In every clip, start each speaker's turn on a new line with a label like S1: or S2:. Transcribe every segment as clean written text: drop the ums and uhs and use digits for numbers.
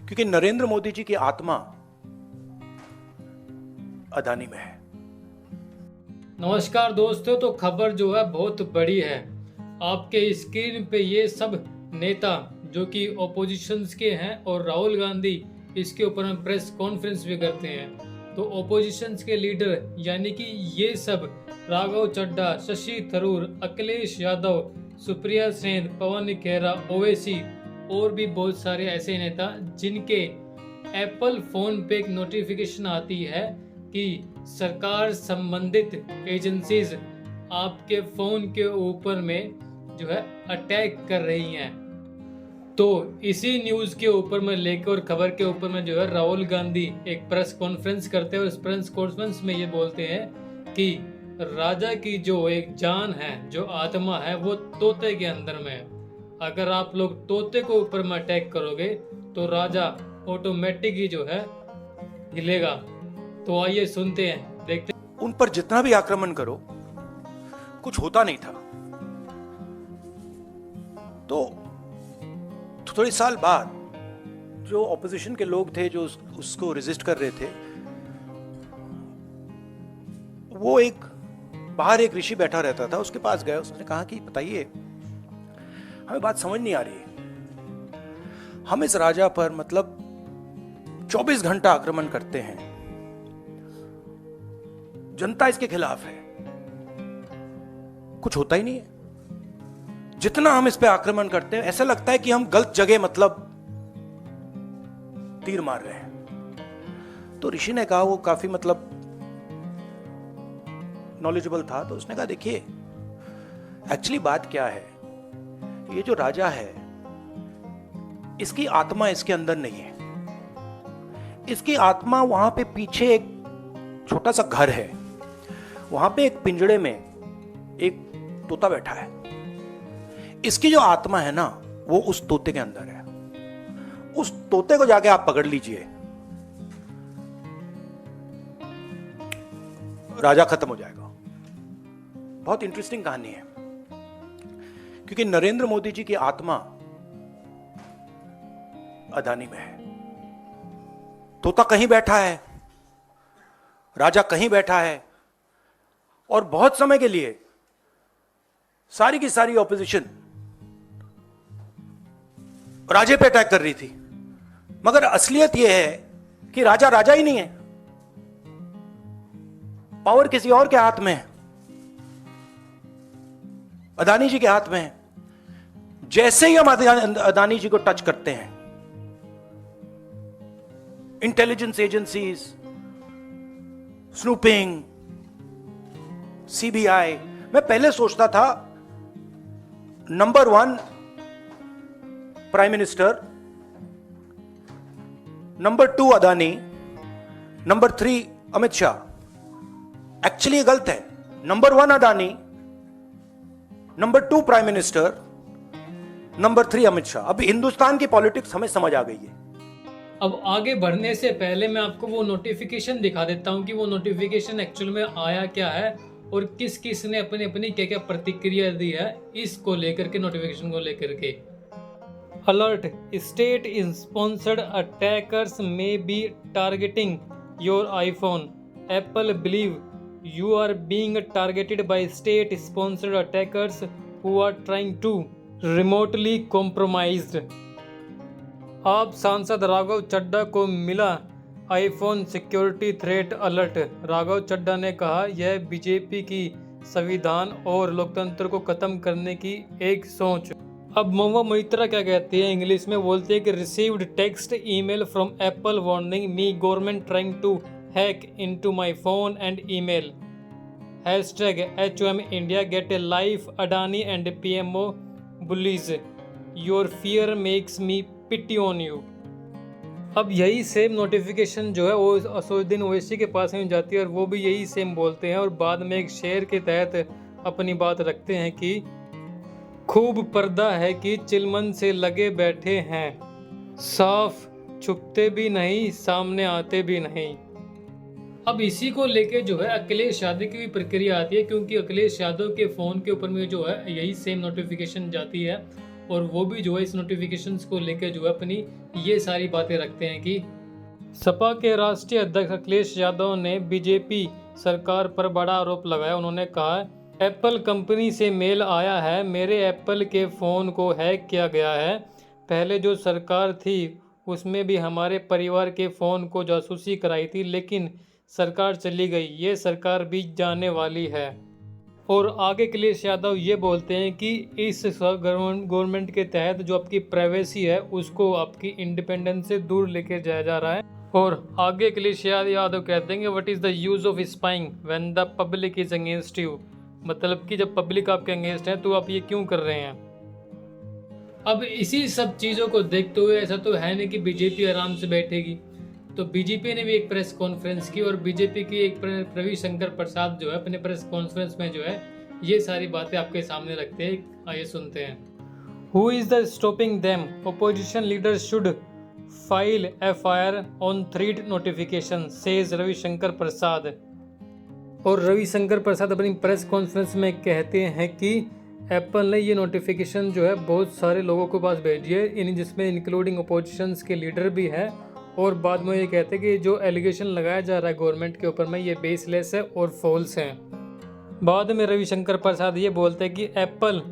S1: क्योंकि नरेंद्र मोदी जी की आत्मा अदानी में है।
S2: नमस्कार दोस्तों, तो खबर जो है बहुत बड़ी है। आपके स्क्रीन पे ये सब नेता जो कि ओपोजिशंस के हैं और राहुल गांधी इसके ऊपर में प्रेस कॉन्फ्रेंस भी करते हैं। तो ओपोजिशंस के लीडर यानी कि ये सब राघव चड्ढा, शशि थरूर, अखिलेश यादव, सुप्रिया सेन, पवन खेरा, ओवैसी और भी बहुत सारे ऐसे नेता जिनके एप्पल फोन पे एक नोटिफिकेशन आती है कि सरकार संबंधित एजेंसीज आपके फोन के ऊपर में जो है अटैक कर रही हैं। तो इसी न्यूज के ऊपर में लेकर और खबर के ऊपर में जो है राहुल गांधी एक प्रेस कॉन्फ्रेंस करते हैं और इस प्रेस कॉन्फ्रेंस में ये बोलते हैं कि राजा की जो एक जान है, जो आत्मा है, वो तोते के अंदर में है। अगर आप लोग तोते को ऊपर में अटैक करोगे तो राजा ऑटोमेटिक ही जो है हिलेगा। तो आइए सुनते हैं, देखते हैं।
S1: उन पर जितना भी आक्रमण करो कुछ होता नहीं था। तो थोड़े साल बाद जो ऑपोजिशन के लोग थे जो उसको रेजिस्ट कर रहे थे, वो बाहर एक ऋषि बैठा रहता था, उसके पास गए। उसने कहा कि बताइए, हमें बात समझ नहीं आ रही है। हम इस राजा पर मतलब 24 घंटा आक्रमण करते हैं, जनता इसके खिलाफ है, कुछ होता ही नहीं है। जितना हम इस पे आक्रमण करते हैं ऐसा लगता है कि हम गलत जगह मतलब तीर मार रहे हैं। तो ऋषि ने कहा, वो काफी मतलब नॉलेजेबल था, तो उसने कहा देखिए एक्चुअली बात क्या है, ये जो राजा है इसकी आत्मा इसके अंदर नहीं है। इसकी आत्मा वहां पे पीछे एक छोटा सा घर है, वहां पे एक पिंजड़े में एक तोता बैठा है। इसकी जो आत्मा है ना, वो उस तोते के अंदर है। उस तोते को जाके आप पकड़ लीजिए, राजा खत्म हो जाएगा। बहुत इंटरेस्टिंग कहानी है, क्योंकि नरेंद्र मोदी जी की आत्मा अदानी में है। तोता कहीं बैठा है, राजा कहीं बैठा है, और बहुत समय के लिए सारी की सारी ऑपोजिशन राजे पे अटैक कर रही थी। मगर असलियत यह है कि राजा राजा ही नहीं है, पावर किसी और के हाथ में है, अदानी जी के हाथ में है। जैसे ही हम अदानी जी को टच करते हैं, इंटेलिजेंस एजेंसीज, स्नूपिंग, सीबीआई, मैं पहले सोचता था number 1 prime minister, number 2 Adani, number 3 Amit Shah. Actually ये गलत है। Number 1 Adani, number 2 prime minister, number 3 Amit Shah. अब हिंदुस्तान की पॉलिटिक्स हमें समझ आ गई है।
S2: अब आगे बढ़ने से पहले मैं आपको वो नोटिफिकेशन दिखा देता हूँ कि वो नोटिफिकेशन एक्चुअल में आया क्या है और किस किस ने अपनी अपनी क्या क्या प्रतिक्रिया दी है इसको लेकर के, नोटिफिकेशन को लेकर के। Alert, state sponsored attackers may be targeting your iPhone. Apple believe you are being targeted by state sponsored attackers who are trying to remotely compromised। आप सांसद राघव चड्ढा को मिला iPhone security threat alert. Raghav Chadha ने कहा, यह बीजेपी की संविधान और लोकतंत्र को खत्म करने की एक सोच। अब महुआ मोइत्रा क्या कहती है, इंग्लिश में बोलते हैं कि received text email from Apple warning me government trying to hack into my phone and email। Hashtag HOM India get a life Adani and PMO bullies। Your fear makes me pity on you। अब यही same notification जो है वो असदुद्दीन ओवैसी के पास में जाती है और वो भी यही सेम बोलते हैं और बाद में एक शेर के तहत अपनी बात रखते हैं कि खूब पर्दा है कि चिलमन से लगे बैठे हैं, साफ छुपते भी नहीं, सामने आते भी नहीं। अब इसी को लेके जो है अखिलेश यादव की भी प्रक्रिया आती है, क्योंकि अखिलेश यादव के फ़ोन के ऊपर में जो है यही सेम नोटिफिकेशन जाती है और वो भी जो है इस नोटिफिकेशंस को लेकर जो है अपनी ये सारी बातें रखते हैं कि सपा के राष्ट्रीय अध्यक्ष अखिलेश यादव ने बीजेपी सरकार पर बड़ा आरोप लगाया। उन्होंने कहा, एप्पल कंपनी से मेल आया है, मेरे एप्पल के फ़ोन को हैक किया गया है। पहले जो सरकार थी उसमें भी हमारे परिवार के फ़ोन को जासूसी कराई थी, लेकिन सरकार चली गई, ये सरकार भी जाने वाली है। और आगे अखिलेश यादव ये बोलते हैं कि इस गवर्नमेंट के तहत जो आपकी प्राइवेसी है उसको आपकी इंडिपेंडेंस से दूर लेके जाया जा रहा है। और आगे अखिलेश यादव कहते हैं कि what is the use of spying when the public is against you, मतलब कि जब पब्लिक आपके अगेंस्ट है तो आप ये क्यों कर रहे हैं। अब इसी सब चीज़ों को देखते हुए ऐसा तो है नहीं कि बीजेपी आराम से बैठेगी, तो बीजेपी ने भी एक प्रेस कॉन्फ्रेंस की और बीजेपी की एक रविशंकर प्रसाद जो है अपने प्रेस कॉन्फ्रेंस में जो है ये सारी बातें आपके सामने रखते हैं। आइए सुनते हैं। Who is the stopping them, opposition leader should file FIR on threat notification, says Ravishankar Prasad. और रविशंकर प्रसाद अपनी प्रेस कॉन्फ्रेंस में कहते हैं कि एप्पल ने ये नोटिफिकेशन जो है बहुत सारे लोगों के पास भेजी है, जिसमें इंक्लूडिंग ओपोजिशंस के लीडर भी है। और बाद में ये कहते हैं कि जो एलिगेशन लगाया जा रहा है गवर्नमेंट के ऊपर में ये बेसलेस है और फॉल्स है। बाद में रविशंकर प्रसाद ये बोलते हैं कि Apple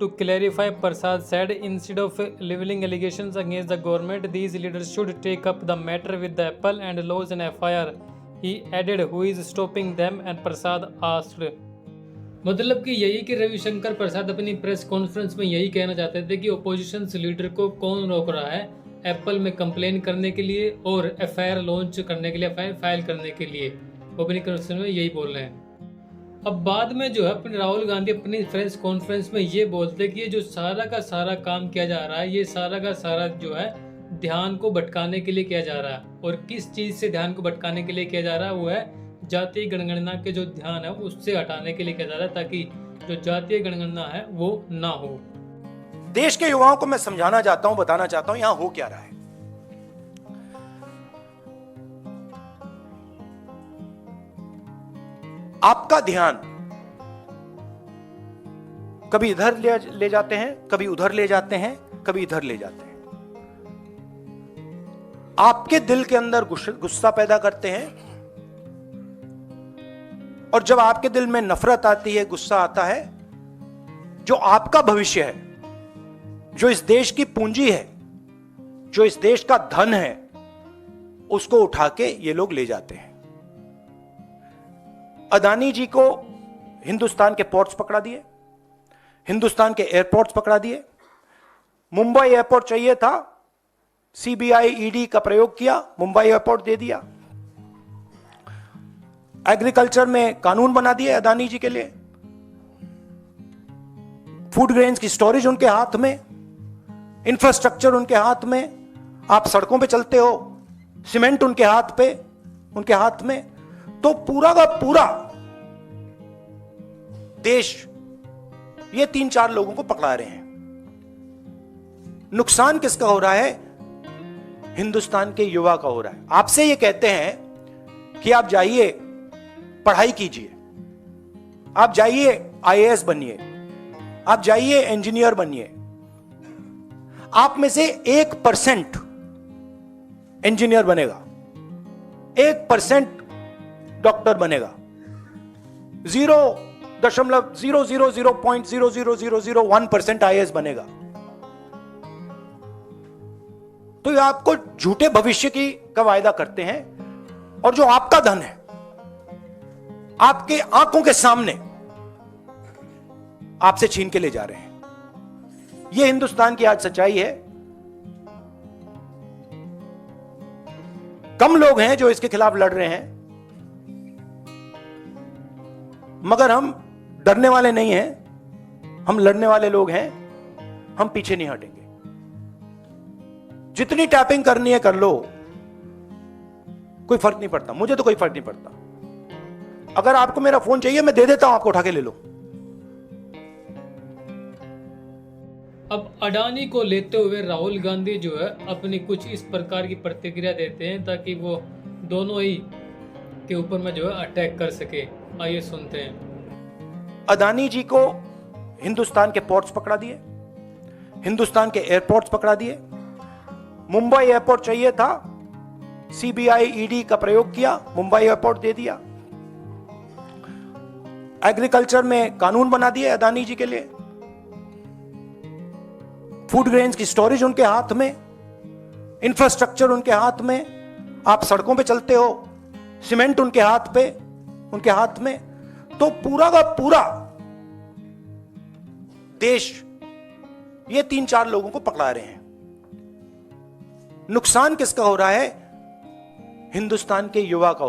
S2: to clarify, Prasad said, instead of levelling allegations against the government these leaders should take up the matter with the Apple and lodge an FIR। He added, who is stopping them, and Prasad asked. मतलब कि यही कि रविशंकर प्रसाद अपनी press conference में यही कहना चाहते थे कि ओपोजिशन लीडर को कौन रोक रहा है एप्पल में कंप्लेन करने के लिए और FIR लॉन्च करने के लिए, FIR फाइल करने के लिए। वो अपनी कॉन्फ्रेंस में यही बोल रहे हैं। अब बाद में जो है अपने राहुल गांधी अपनी प्रेस कॉन्फ्रेंस में ये बोलते कि ये जो सारा का सारा काम किया जा रहा है, ये सारा का सारा जो है ध्यान को भटकाने के लिए किया जा रहा है। और किस चीज़ से ध्यान को भटकाने के लिए किया जा रहा है, वो है जातीय जनगणना के जो ध्यान है उससे हटाने के लिए किया जा रहा है, ताकि जो जातीय जनगणना है वो ना हो।
S1: देश के युवाओं को मैं समझाना चाहता हूं, बताना चाहता हूं यहां हो क्या रहा है। आपका ध्यान कभी इधर ले जाते हैं, कभी उधर ले जाते हैं, कभी इधर ले जाते हैं। आपके दिल के अंदर गुस्सा पैदा करते हैं, और जब आपके दिल में नफरत आती है, गुस्सा आता है, जो आपका भविष्य है, जो इस देश की पूंजी है, जो इस देश का धन है, उसको उठा के ये लोग ले जाते हैं। अदानी जी को हिंदुस्तान के पोर्ट्स पकड़ा दिए, हिंदुस्तान के एयरपोर्ट्स पकड़ा दिए। मुंबई एयरपोर्ट चाहिए था, CBI ED का प्रयोग किया, मुंबई एयरपोर्ट दे दिया। एग्रीकल्चर में कानून बना दिए अदानी जी के लिए, फूड ग्रेन्स की स्टोरेज उनके हाथ में, इंफ्रास्ट्रक्चर उनके हाथ में, आप सड़कों पे चलते हो, सीमेंट उनके हाथ में। तो पूरा का पूरा देश ये 3-4 लोगों को पकड़ा रहे हैं। नुकसान किसका हो रहा है? हिंदुस्तान के युवा का हो रहा है। आपसे ये कहते हैं कि आप जाइए पढ़ाई कीजिए, आप जाइए IAS बनिए, आप जाइए इंजीनियर बनिए। आप में से 1% इंजीनियर बनेगा, 1% डॉक्टर बनेगा, 0.0000001% IAS बनेगा। तो ये आपको झूठे भविष्य का वायदा करते हैं, और जो आपका धन है आपके आंखों के सामने आपसे छीन के ले जा रहे हैं। यह हिंदुस्तान की आज सच्चाई है। कम लोग हैं जो इसके खिलाफ लड़ रहे हैं, मगर हम डरने वाले नहीं हैं, हम लड़ने वाले लोग हैं। हम पीछे नहीं हटेंगे। जितनी टैपिंग करनी है कर लो, कोई फर्क नहीं पड़ता, मुझे तो कोई फर्क नहीं पड़ता। अगर आपको मेरा फोन चाहिए मैं दे देता हूं, आपको उठा के ले लो।
S2: अब अडानी को लेते हुए राहुल गांधी जो है अपनी कुछ इस प्रकार की प्रतिक्रिया देते हैं, ताकि वो दोनों ही के ऊपर में जो है अटैक कर सके। आइए सुनते हैं।
S1: अदानी जी को हिंदुस्तान के पोर्ट्स पकड़ा दिए, हिंदुस्तान के एयरपोर्ट्स पकड़ा दिए। मुंबई एयरपोर्ट चाहिए था, सीबीआई ईडी का प्रयोग किया, मुंबई एयरपोर्ट दे दिया। एग्रीकल्चर में कानून बना दिए अदानी जी के लिए। फूड ग्रेन्स की स्टोरेज उनके हाथ में, इंफ्रास्ट्रक्चर उनके हाथ में, आप सड़कों पे चलते हो, सीमेंट उनके हाथ में। तो पूरा का पूरा देश ये 3-4 लोगों को पकड़ा रहे हैं। नुकसान किसका हो रहा है? हिंदुस्तान के युवा का।